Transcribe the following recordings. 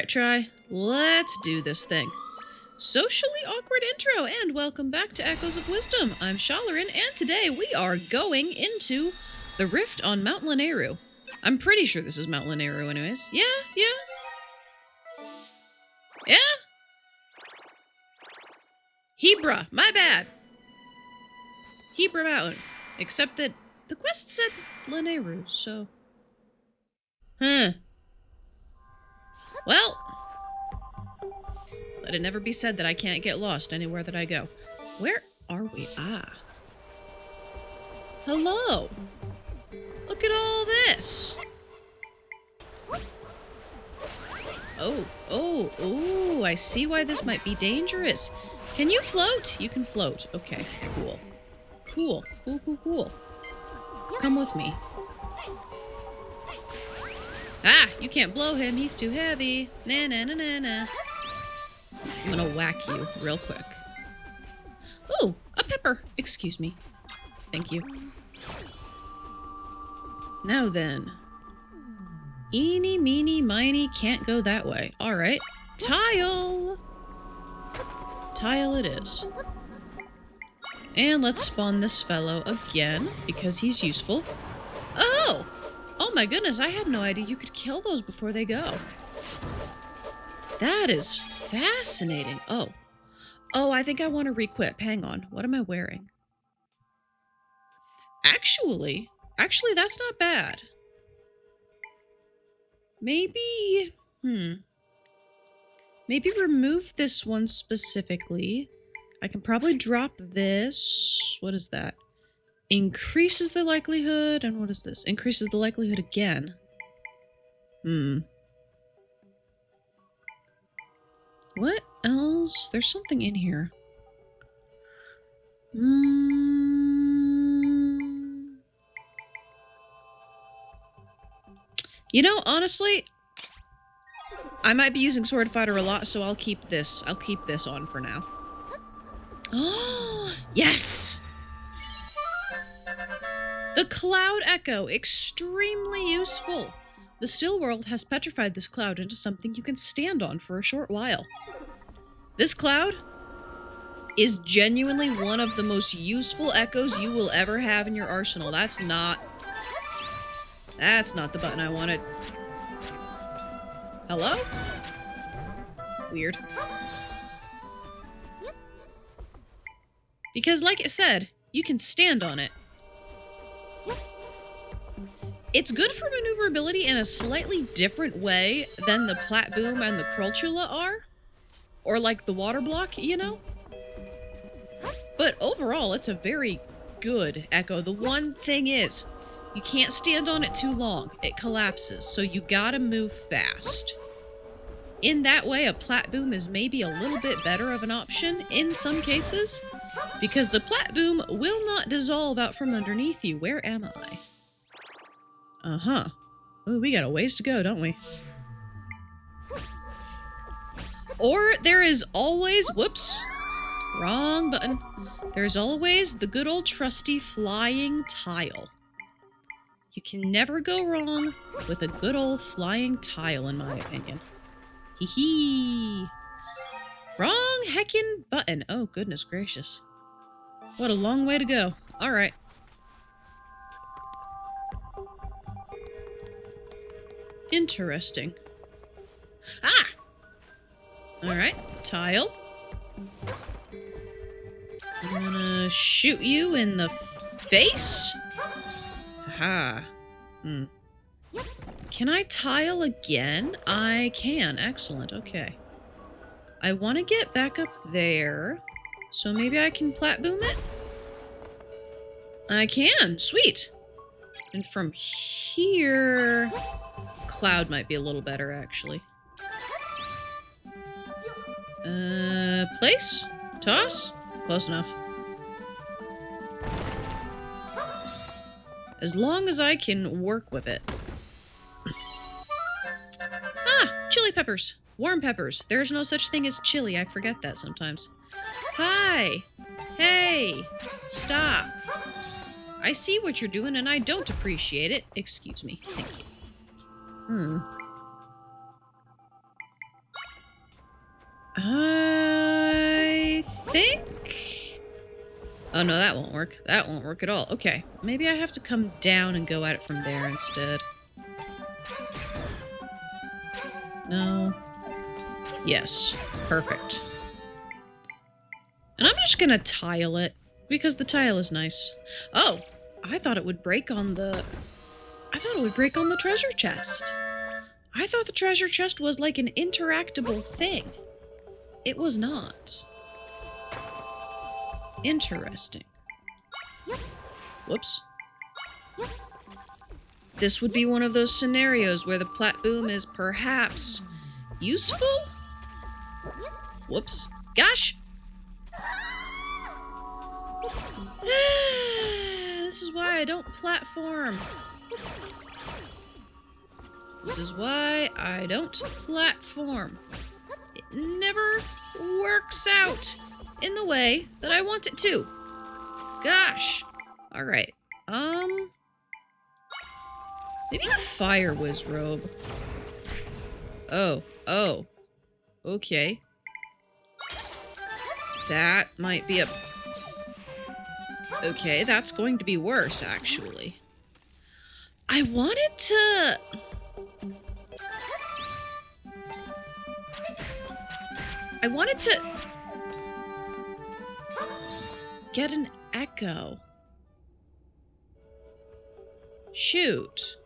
Alright, try. Let's do this thing. Socially awkward intro, and welcome back to Echoes of Wisdom. I'm Shalerrin, and today we are going into the Rift on Mount Lanayru. I'm pretty sure this is Mount Lanayru anyways. Yeah? Hebra, my bad. Hebra Mountain. Except that the quest said Lanayru, so... Well, let it never be said that I can't get lost anywhere that I go. Where are we? Ah. Hello. Look at all this. Oh, I see why this might be dangerous. Can you float? You can float. Okay, cool. Cool. Come with me. Ah, you can't blow him. He's too heavy. Nah. I'm gonna whack you real quick. Ooh, a pepper. Excuse me. Thank you. Now then. Eeny, meeny, miny, can't go that way. Alright. Tile! Tile it is. And let's spawn this fellow again, because he's useful. Oh! Oh my goodness, I had no idea you could kill those before they go. That is fascinating. Oh, I think I want to re-equip. Hang on, what am I wearing? Actually, that's not bad. Maybe, maybe remove this one specifically. I can probably drop this. What is that? Increases the likelihood, and what is this? Increases the likelihood again. What else? There's something in here. You know, honestly, I might be using Sword Fighter a lot, so I'll keep this. I'll keep this on for now. Oh, yes! The Cloud Echo, extremely useful. The still world has petrified this cloud into something you can stand on for a short while. This cloud is genuinely one of the most useful echoes you will ever have in your arsenal. That's not the button I wanted. Hello? Weird. Because like it said, you can stand on it. It's good for maneuverability in a slightly different way than the Plat Boom and the Krulchula are. Or like the water block, you know? But overall, it's a very good echo. The one thing is, you can't stand on it too long. It collapses, so you gotta move fast. In that way, a Plat Boom is maybe a little bit better of an option in some cases, because the Plat Boom will not dissolve out from underneath you. Where am I? Uh-huh. Oh, we got a ways to go, don't we? Or there is always... Whoops. Wrong button. There's always the good old trusty flying tile. You can never go wrong with a good old flying tile, in my opinion. Hee-hee. Wrong heckin' button. Oh, goodness gracious. What a long way to go. Alright. Interesting. Ah! Alright, tile. I'm gonna shoot you in the face. Aha. Can I tile again? I can. Excellent. Okay. I want to get back up there. So maybe I can Plat Boom it? I can. Sweet. And from here... Cloud might be a little better, actually. Place? Toss? Close enough. As long as I can work with it. Ah! Chili peppers. Warm peppers. There's no such thing as chili. I forget that sometimes. Hi! Hey! Stop! I see what you're doing and I don't appreciate it. Excuse me. Thank you. I think... Oh no, that won't work. That won't work at all. Okay, maybe I have to come down and go at it from there instead. No. Yes. Perfect. And I'm just gonna tile it, because the tile is nice. Oh! I thought it would break on the... I thought it would break on the treasure chest. I thought the treasure chest was like an interactable thing. It was not. Interesting. Whoops. This would be one of those scenarios where the plat boom is perhaps useful? Whoops. Gosh! This is why I don't platform. This is why I don't platform. It never works out in the way that I want it to. Gosh. Alright. Maybe the Fire Whiz robe. Oh. Okay. That might be a... Okay, that's going to be worse, actually. I wanted to... get an echo. Shoot.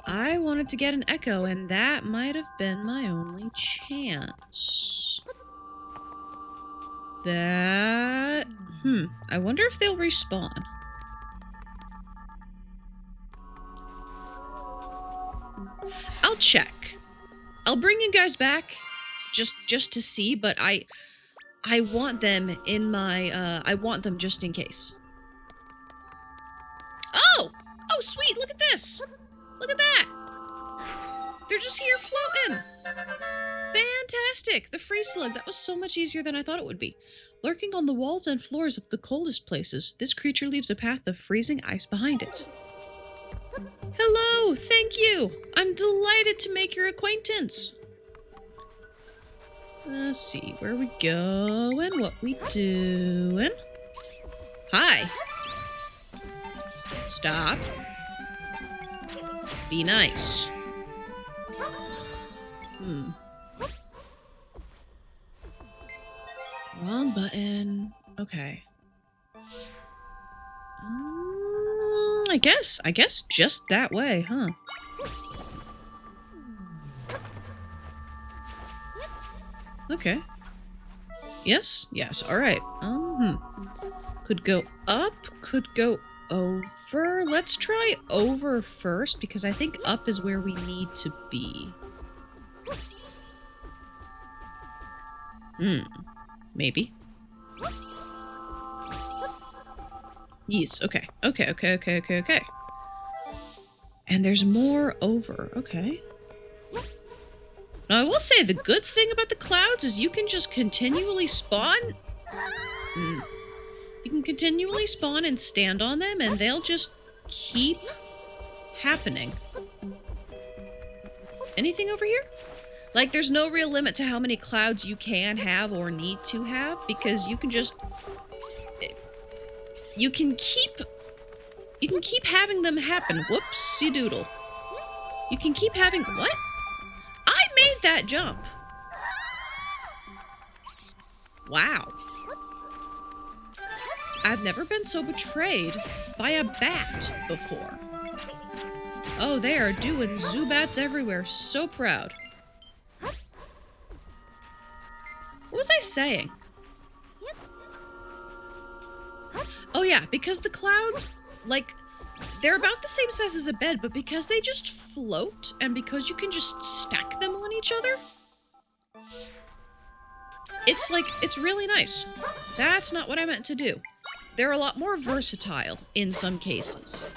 I wanted to get an echo, and that might have been my only chance. That... I wonder if they'll respawn. I'll check. I'll bring you guys back just to see, but I want them in my, I want them just in case. Oh! Oh, sweet! Look at this! Look at that! They're just here floating! Fantastic! The free slug. That was so much easier than I thought it would be. Lurking on the walls and floors of the coldest places, this creature leaves a path of freezing ice behind it. Hello! Thank you! I'm delighted to make your acquaintance! Let's see, where we going? What we doing? Hi! Stop. Be nice. Wrong button. Okay. I guess just that way, huh? Okay. Yes, alright. Could go up, could go over. Let's try over first, because I think up is where we need to be. Maybe. Yes, okay. Okay. And there's more over. Okay. Now, I will say the good thing about the clouds is you can just continually spawn. You can continually spawn and stand on them, and they'll just keep happening. Anything over here? Like, there's no real limit to how many clouds you can have or need to have, because you can just... You can keep having them happen. Whoopsie doodle. You can keep having... What? I made that jump. Wow. I've never been so betrayed by a bat before. Oh, they are doing Zubats everywhere. So proud. What was I saying? Oh yeah, because the clouds, like, they're about the same size as a bed, but because they just float, and because you can just stack them on each other, it's like, it's really nice. That's not what I meant to do. They're a lot more versatile in some cases.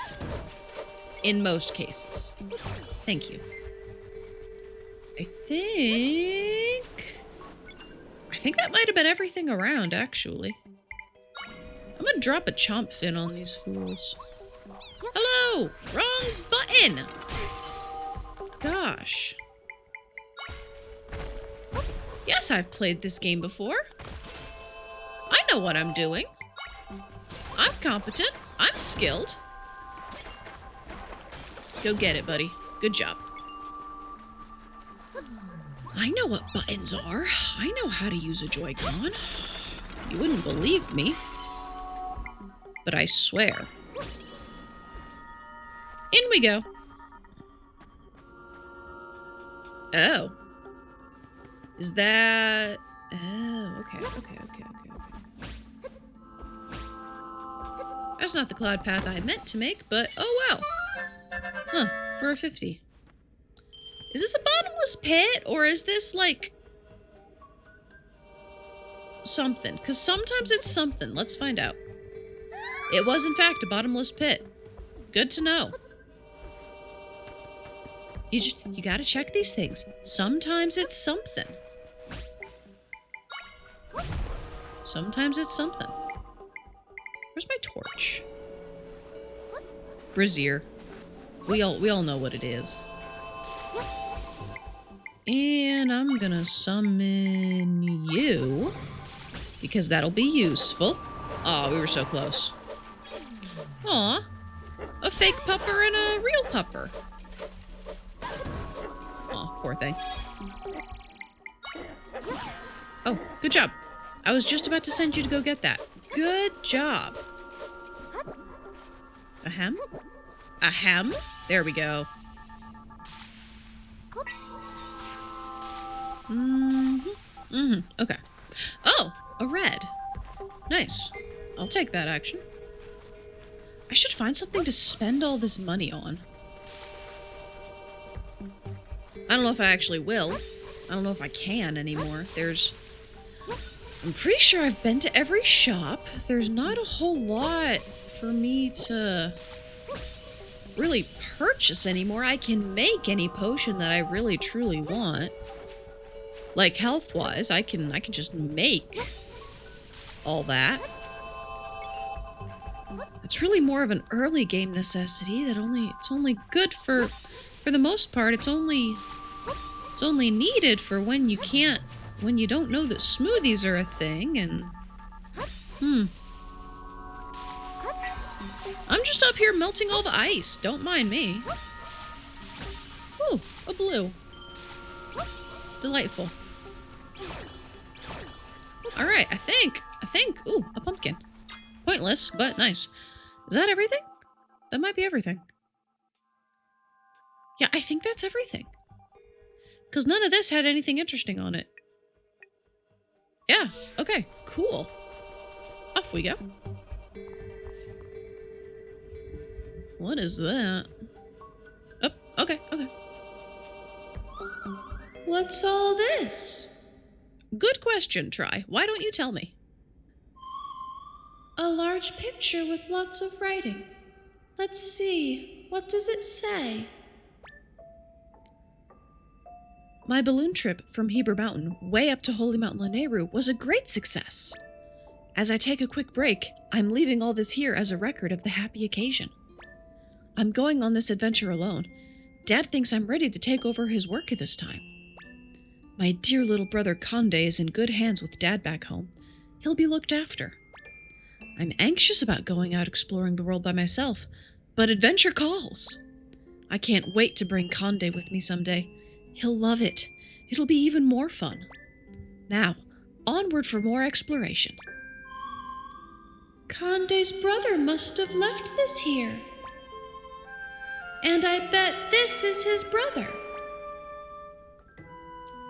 In most cases. Thank you. I think that might have been everything around, actually. I'm gonna drop a chomp fin on these fools. Hello! Wrong button! Gosh. Yes, I've played this game before. I know what I'm doing. I'm competent. I'm skilled. Go get it, buddy. Good job. I know what buttons are. I know how to use a Joy-Con. You wouldn't believe me. But I swear. In we go. Oh. Is that... Oh, okay. That's not the cloud path I meant to make, but oh well. Huh, for a 50. Is this a bottomless pit, or is this, like... something? Because sometimes it's something. Let's find out. It was, in fact, a bottomless pit. Good to know. You gotta check these things. Sometimes it's something. Sometimes it's something. Where's my torch? Brazier. We all know what it is. And I'm gonna summon you. Because that'll be useful. Aw, we were so close. Aw. A fake pupper and a real pupper. Aw, poor thing. Oh, good job. I was just about to send you to go get that. Good job. Ahem. Ahem. There we go. Okay. Oh, a red. Nice. I'll take that action. I should find something to spend all this money on. I don't know if I actually will. I don't know if I can anymore. I'm pretty sure I've been to every shop. There's not a whole lot for me to really purchase anymore. I can make any potion that I really truly want. Like health-wise, I can just make all that. It's really more of an early game necessity that it's only good for the most part. It's only needed for when you don't know that smoothies are a thing, and I'm just up here melting all the ice. Don't mind me. Ooh, a blue. Delightful. Alright, I think, ooh, a pumpkin. Pointless, but nice. Is that everything? That might be everything. Yeah, I think that's everything. Because none of this had anything interesting on it. Yeah, okay, cool. Off we go. What is that? Oh, okay. What's all this? Good question, Try. Why don't you tell me? A large picture with lots of writing. Let's see, what does it say? My balloon trip from Hebra Mountain way up to Holy Mount Lanayru was a great success. As I take a quick break, I'm leaving all this here as a record of the happy occasion. I'm going on this adventure alone. Dad thinks I'm ready to take over his work at this time. My dear little brother Conde is in good hands with Dad back home. He'll be looked after. I'm anxious about going out exploring the world by myself, but adventure calls. I can't wait to bring Conde with me someday. He'll love it. It'll be even more fun. Now, onward for more exploration. Conde's brother must have left this here. And I bet this is his brother.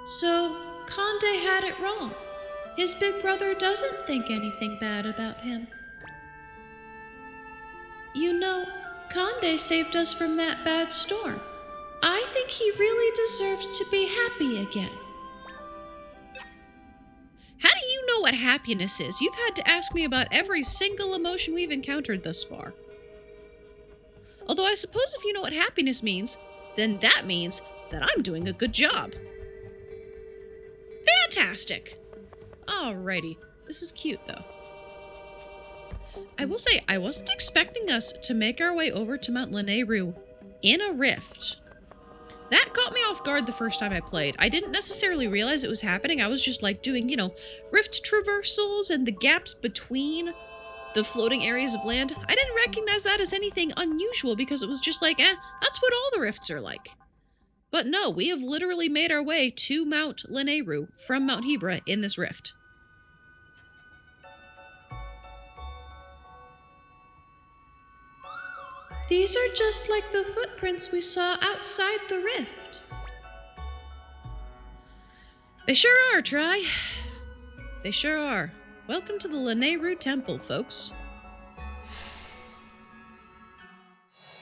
So, Conde had it wrong. His big brother doesn't think anything bad about him. You know, Conde saved us from that bad storm. I think he really deserves to be happy again. How do you know what happiness is? You've had to ask me about every single emotion we've encountered thus far. Although I suppose if you know what happiness means, then that means that I'm doing a good job. Fantastic! Alrighty. This is cute, though. I will say, I wasn't expecting us to make our way over to Mount Lanayru in a rift. That caught me off off guard the first time I played. I didn't necessarily realize it was happening. I was just like doing, you know, rift traversals and the gaps between the floating areas of land. I didn't recognize that as anything unusual because it was just like, that's what all the rifts are like. But no, we have literally made our way to Mount Lanayru from Mount Hebra in this rift. These are just like the footprints we saw outside the rift. They sure are, Try. They sure are. Welcome to the Lanayru Temple, folks.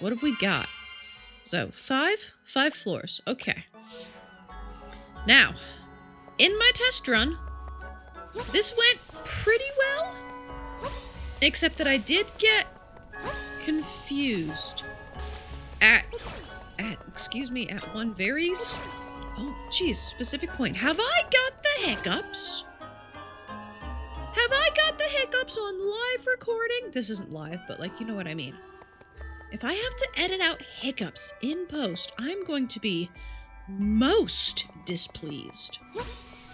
What have we got? So, five floors. Okay. Now, in my test run, this went pretty well. Except that I did get confused at one very specific point. Have I got the hiccups? Have I got the hiccups on live recording? This isn't live, but like, you know what I mean. If I have to edit out hiccups in post, I'm going to be most displeased.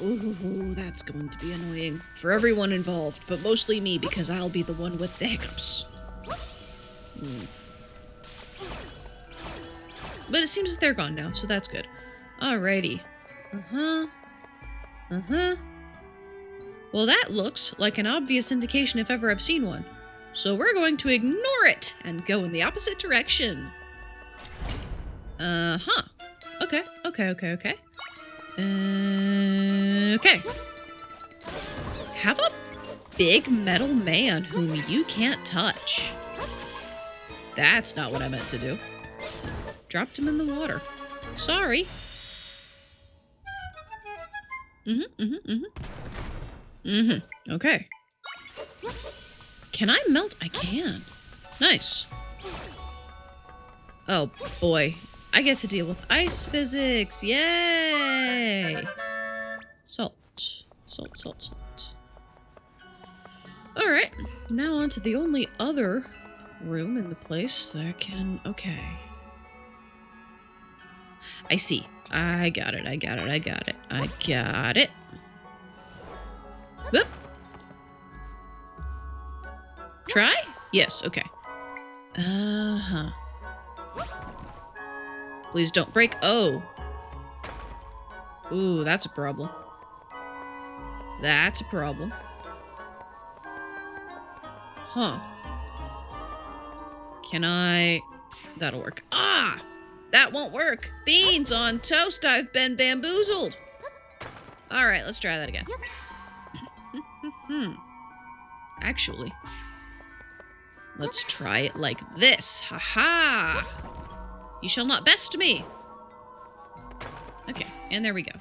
Ooh, that's going to be annoying for everyone involved, but mostly me because I'll be the one with the hiccups. But it seems that they're gone now, so that's good. Alrighty. Well, that looks like an obvious indication if ever I've seen one. So we're going to ignore it and go in the opposite direction. Okay. Okay. Have a big metal man whom you can't touch. That's not what I meant to do. Dropped him in the water. Sorry. Okay. Can I melt? I can. Nice. Oh boy. I get to deal with ice physics. Yay! Salt. Alright. Now on to the only other room in the place that can... Okay. I see. I got it. Whoop. Try? Yes, okay. Please don't break. Oh. Ooh, that's a problem. Huh. Can I... That'll work. Ah! That won't work. Beans on toast. I've been bamboozled. Alright, let's try that again. Actually, let's try it like this. Ha-ha! You shall not best me. Okay, and there we go.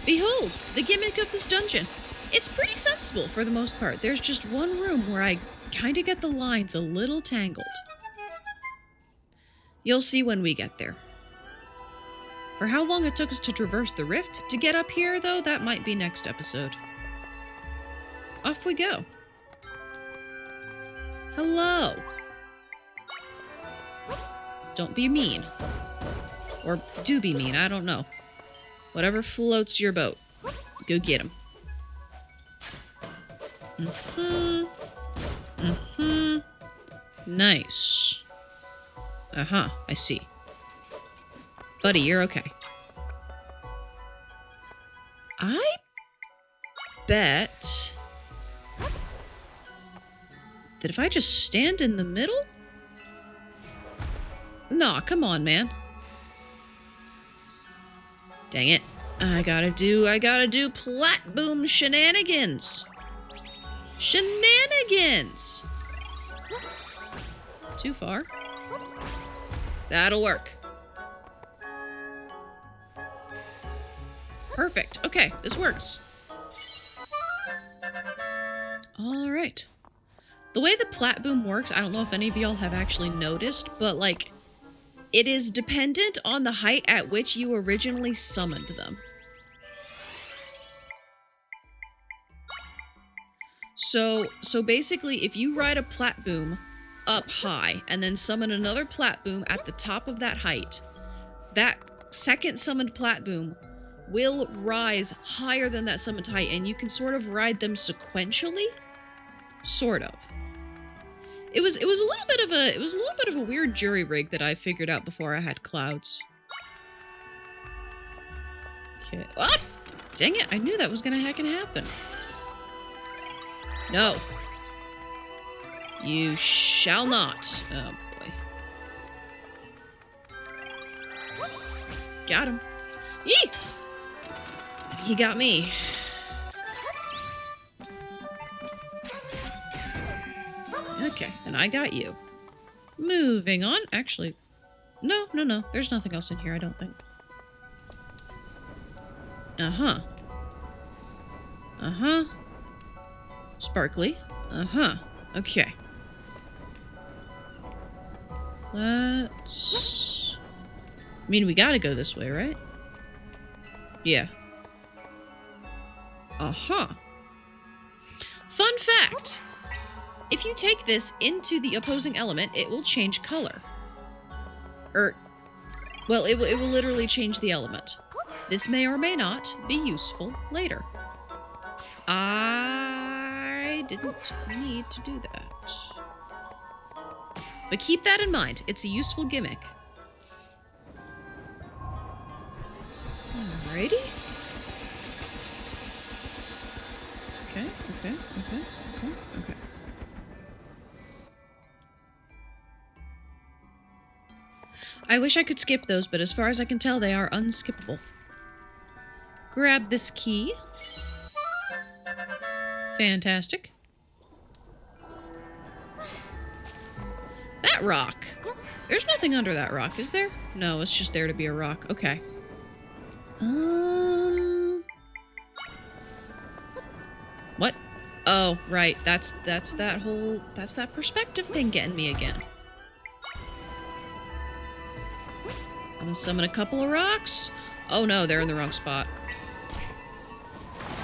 Behold, the gimmick of this dungeon. It's pretty sensible for the most part. There's just one room where I kind of get the lines a little tangled. You'll see when we get there. For how long it took us to traverse the rift to get up here, though, that might be next episode. Off we go. Hello. Don't be mean. Or do be mean, I don't know. Whatever floats your boat. Go get him. Nice. I see. Buddy, you're okay. I bet that if I just stand in the middle... Nah, come on, man. Dang it. I gotta do plat boom shenanigans. Shenanigans! Too far. That'll work. Perfect. Okay, this works. All right. The way the plat boom works, I don't know if any of y'all have actually noticed, but like, it is dependent on the height at which you originally summoned them. So basically, if you ride a plat boom up high and then summon another plat boom at the top of that height, that second summoned plat boom will rise higher than that summoned height, and you can sort of ride them sequentially. Sort of. It was a little bit of a weird jury rig that I figured out before I had clouds. Okay. Oh, dang it! I knew that was gonna heckin' happen. No. You shall not. Oh boy. Got him. Yee! He got me. Okay, and I got you. Moving on. Actually, no. There's nothing else in here, I don't think. Uh-huh. Uh-huh. Sparkly. Uh-huh. Okay. Let's... I mean, we gotta go this way, right? Yeah. Uh-huh. Fun fact! If you take this into the opposing element, it will change color. Well, it will literally change the element. This may or may not be useful later. I didn't need to do that. But keep that in mind. It's a useful gimmick. Alrighty. Okay. I wish I could skip those, but as far as I can tell, they are unskippable. Grab this key. Fantastic. That rock. There's nothing under that rock, is there? No, it's just there to be a rock. Okay. What? Oh, right. That's that perspective thing getting me again. I'm gonna summon a couple of rocks. Oh no, they're in the wrong spot.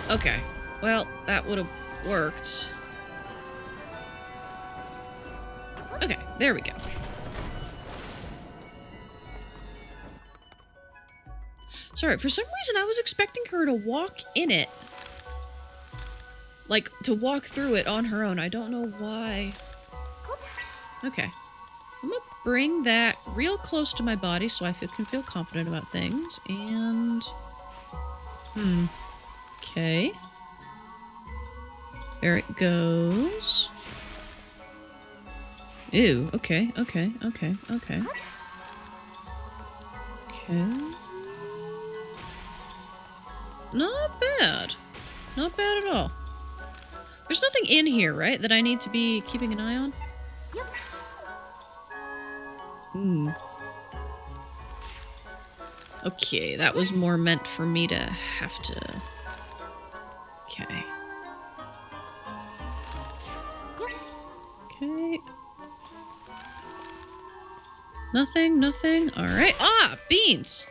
Okay. Well, that would have worked. Okay, there we go. Sorry, for some reason I was expecting her to walk in it. Like, to walk through it on her own. I don't know why. Okay. I'm gonna bring that real close to my body so I can feel confident about things. And... Okay. There it goes. Ew, okay. Okay. Not bad. Not bad at all. There's nothing in here, right, that I need to be keeping an eye on? Yep. Okay, that was more meant for me to have to... Okay. Okay. Nothing. Alright. Ah! Beans!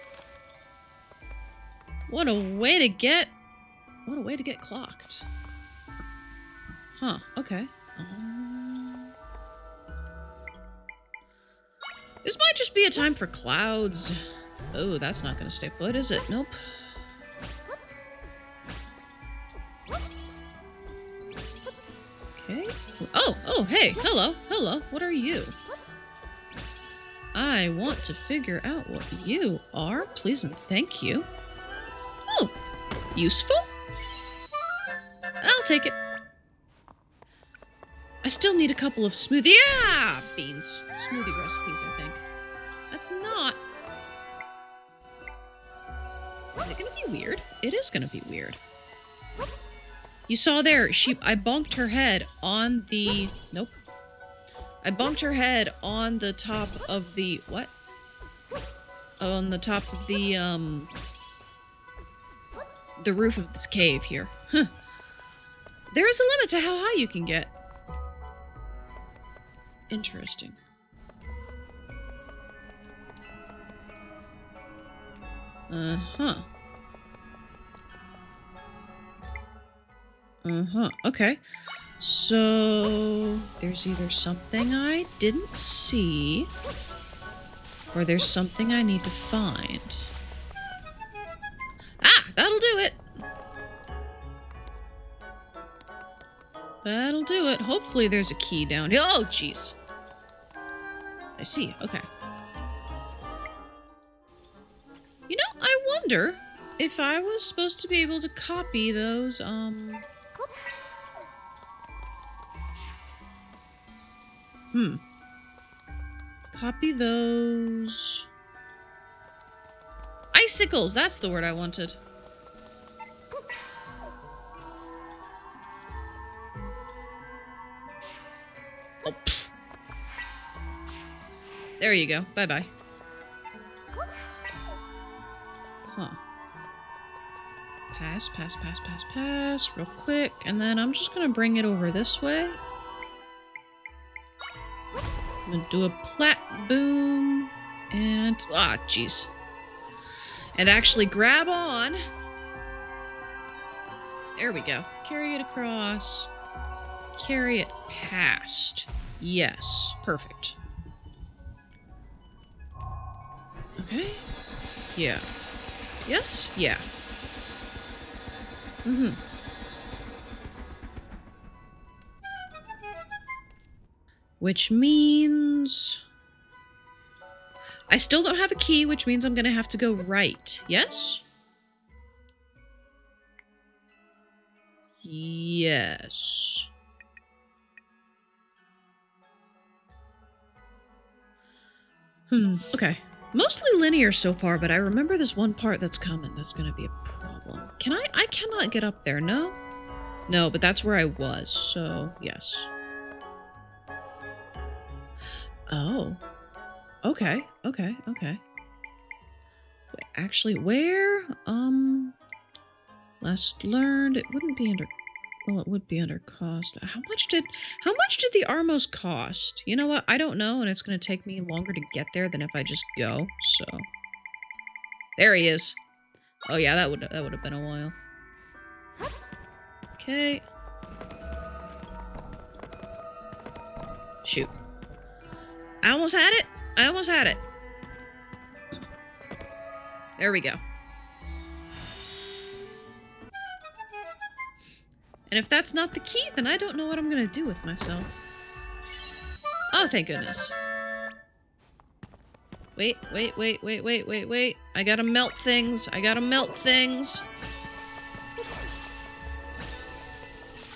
What a way to get clocked. Huh, okay. This might just be a time for clouds. Oh, that's not gonna stay put, is it? Nope. Okay. Oh, hey, hello. What are you? I want to figure out what you are. Please and thank you. Oh, useful? I'll take it. I still need a couple of smoothie. Yeah! Beans. Smoothie recipes, I think. That's not... Is it gonna be weird? It is gonna be weird. You saw there, I bonked her head on the... Nope. I bonked her head on the top of the... What? On the top of the roof of this cave here. Huh. There is a limit to how high you can get. Interesting. Okay. So there's either something I didn't see, or there's something I need to find. Ah, that'll do it. That'll do it. Hopefully there's a key down here. Oh, jeez. I see. Okay. You know, I wonder if I was supposed to be able to copy those, Copy those... icicles! That's the word I wanted. Oh, pfft. There you go. Bye-bye. Huh. Pass, pass, pass, pass, pass, real quick, and then I'm just gonna bring it over this way. I'm gonna do a plat boom, and... ah, jeez. And actually grab on. There we go. Carry it across. Carry it past. Yes. Perfect. Okay. Yeah. Yes? Yeah. Mm-hmm. Which means... I still don't have a key, which means I'm gonna have to go right. Yes? Yes. Okay. Mostly linear so far, but I remember this one part that's coming. That's gonna be a problem. Can I cannot get up there, no? No, but that's where I was, so yes. Oh. Okay, okay, okay. Wait, actually, where? Last learned, it wouldn't be under... well, it would be under cost. How much did the Armos cost? You know what? I don't know, and it's gonna take me longer to get there than if I just go, so... there he is. Oh yeah, that would have been a while. Okay. Shoot. I almost had it! I almost had it! There we go. And if that's not the key, then I don't know what I'm gonna do with myself. Oh, thank goodness. Wait. I gotta melt things.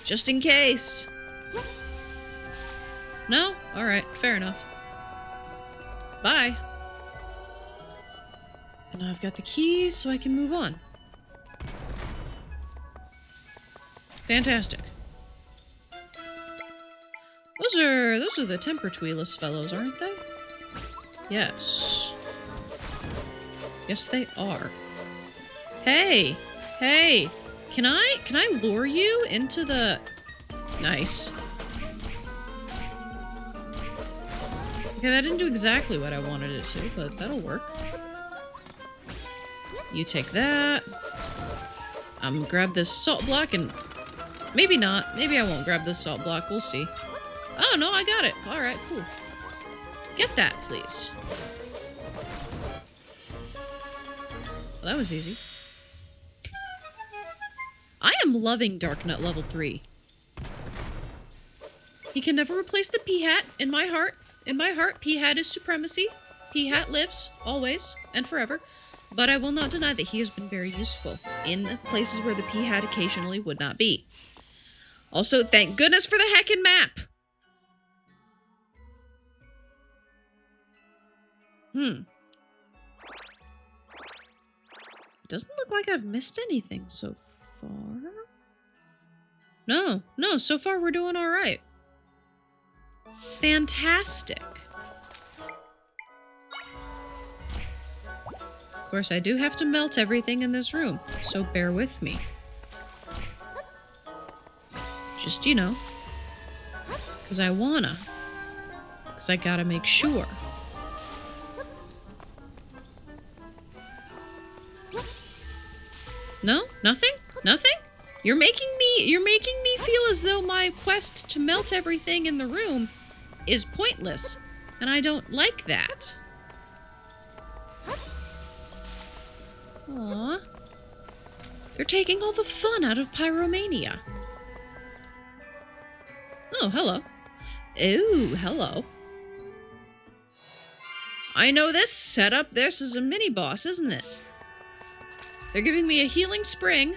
Just in case. No? Alright, fair enough. Bye. And now I've got the key, so I can move on. Fantastic. Those are the temper-tweeless fellows, aren't they? Yes. Yes, they are. Hey! Hey! Can I lure you into the... nice. Okay, that didn't do exactly what I wanted it to, but that'll work. You take that. I'm gonna grab this salt block and... maybe not. Maybe I won't grab this salt block. We'll see. Oh, no, I got it. Alright, cool. Get that, please. Well, that was easy. I am loving Darknut level 3. He can never replace the P-Hat in my heart. In my heart, P-Hat is supremacy. P-Hat lives, always, and forever. But I will not deny that he has been very useful in places where the P-Hat occasionally would not be. Also, thank goodness for the heckin' map! It doesn't look like I've missed anything so far. No, so far we're doing alright. Fantastic. Of course, I do have to melt everything in this room, so bear with me. Just, you know, because I wanna. Because I gotta make sure. No? Nothing? Nothing? You're making me feel as though my quest to melt everything in the room is pointless, and I don't like that. Aww. They're taking all the fun out of pyromania. Oh, hello. Ooh, hello. I know this setup. This is a mini-boss, isn't it? They're giving me a healing spring.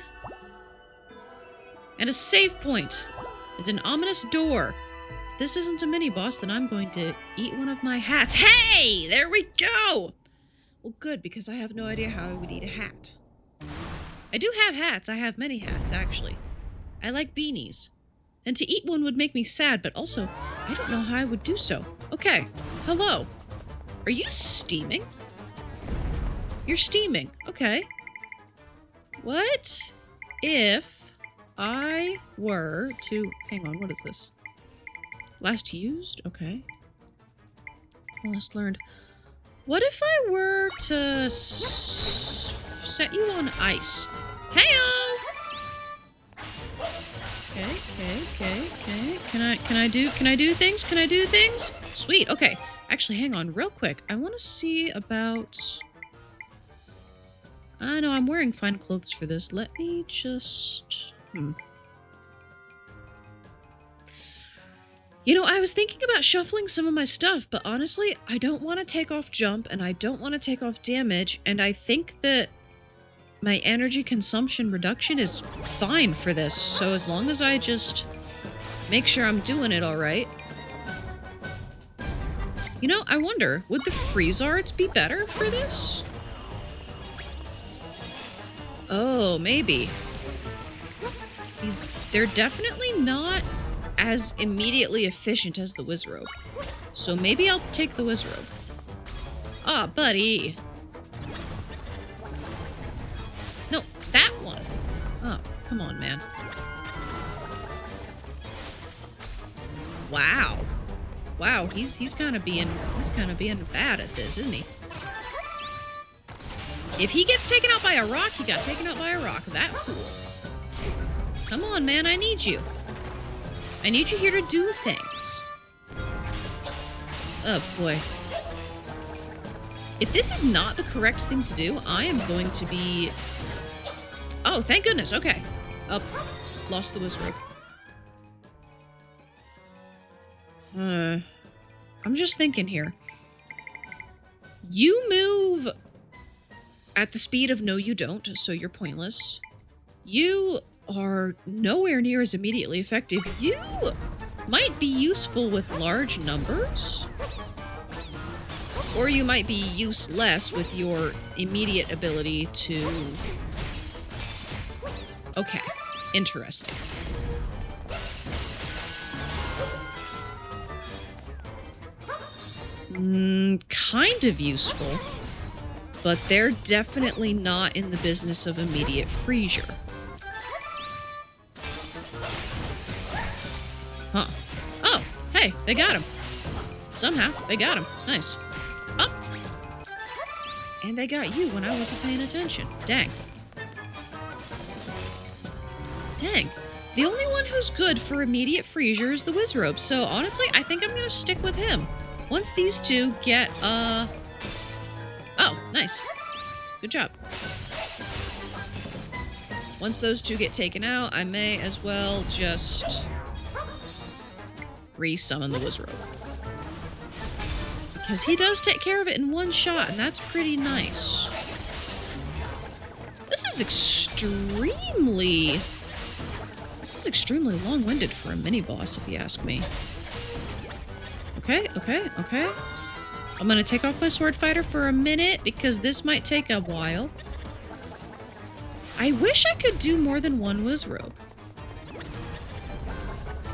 And a save point. And an ominous door. If this isn't a mini-boss, then I'm going to eat one of my hats. Hey! There we go! Well, good, because I have no idea how I would eat a hat. I do have hats. I have many hats, actually. I like beanies. And to eat one would make me sad, but also, I don't know how I would do so. Okay, hello. Are you steaming? You're steaming. Okay. What if I were to... Hang on, what is this? Last used? Okay. Last learned. What if I were to set you on ice? Heyo! Okay. Can I do things? Can I do things? Sweet, okay. Actually, hang on real quick. I want to see about... no, I'm wearing fine clothes for this. Let me just... You know, I was thinking about shuffling some of my stuff, but honestly, I don't want to take off jump, and I don't want to take off damage, and I think that my energy consumption reduction is fine for this, so as long as I just make sure I'm doing it alright. You know, I wonder, would the freeze arts be better for this? Oh, maybe. They're definitely not as immediately efficient as the Wizrobe. So maybe I'll take the Wizrobe. Ah, buddy. No, that one. Oh, come on, man. Wow. Wow, he's kind of being bad at this, isn't he? If he gets taken out by a rock, he got taken out by a rock. That fool. Come on, man, I need you. I need you here to do things. Oh, boy. If this is not the correct thing to do, I am going to be... Oh, thank goodness, okay. Up. Lost the Wizrobe. I'm just thinking here. You move at the speed of no you don't, so you're pointless. You are nowhere near as immediately effective. You might be useful with large numbers. Or you might be useless with your immediate ability to... Okay, interesting. Kind of useful, but they're definitely not in the business of immediate freezer. Huh. Oh, hey, they got him. Somehow, they got him. Nice. Up. And they got you when I wasn't paying attention. Dang. Dang. The only one who's good for immediate freezer is the Wizrobe, so honestly, I think I'm gonna stick with him. Once these two get, Oh, nice. Good job. Once those two get taken out, I may as well just re-summon the Wizrobe. Because he does take care of it in one shot, and that's pretty nice. This is extremely long-winded for a mini-boss, if you ask me. Okay. I'm gonna take off my sword fighter for a minute, because this might take a while. I wish I could do more than one Wizrobe.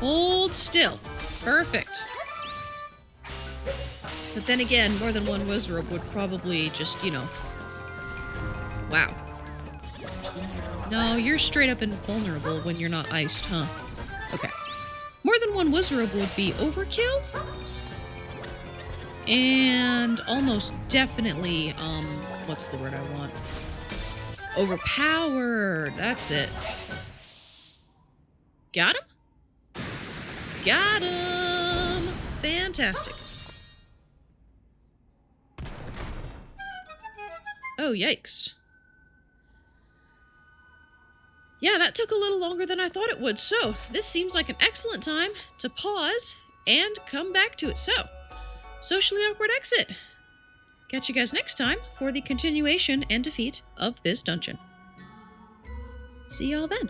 Hold still. Perfect. But then again, more than one Wizrobe would probably just, you know... Wow. No, you're straight up invulnerable when you're not iced, huh? Okay. More than one Wizrobe would be overkill? And almost definitely, what's the word I want? Overpowered. That's it. Got him? Got him! Fantastic. Oh, yikes. Yeah, that took a little longer than I thought it would, so this seems like an excellent time to pause and come back to it. So, socially awkward exit. Catch you guys next time for the continuation and defeat of this dungeon. See y'all then.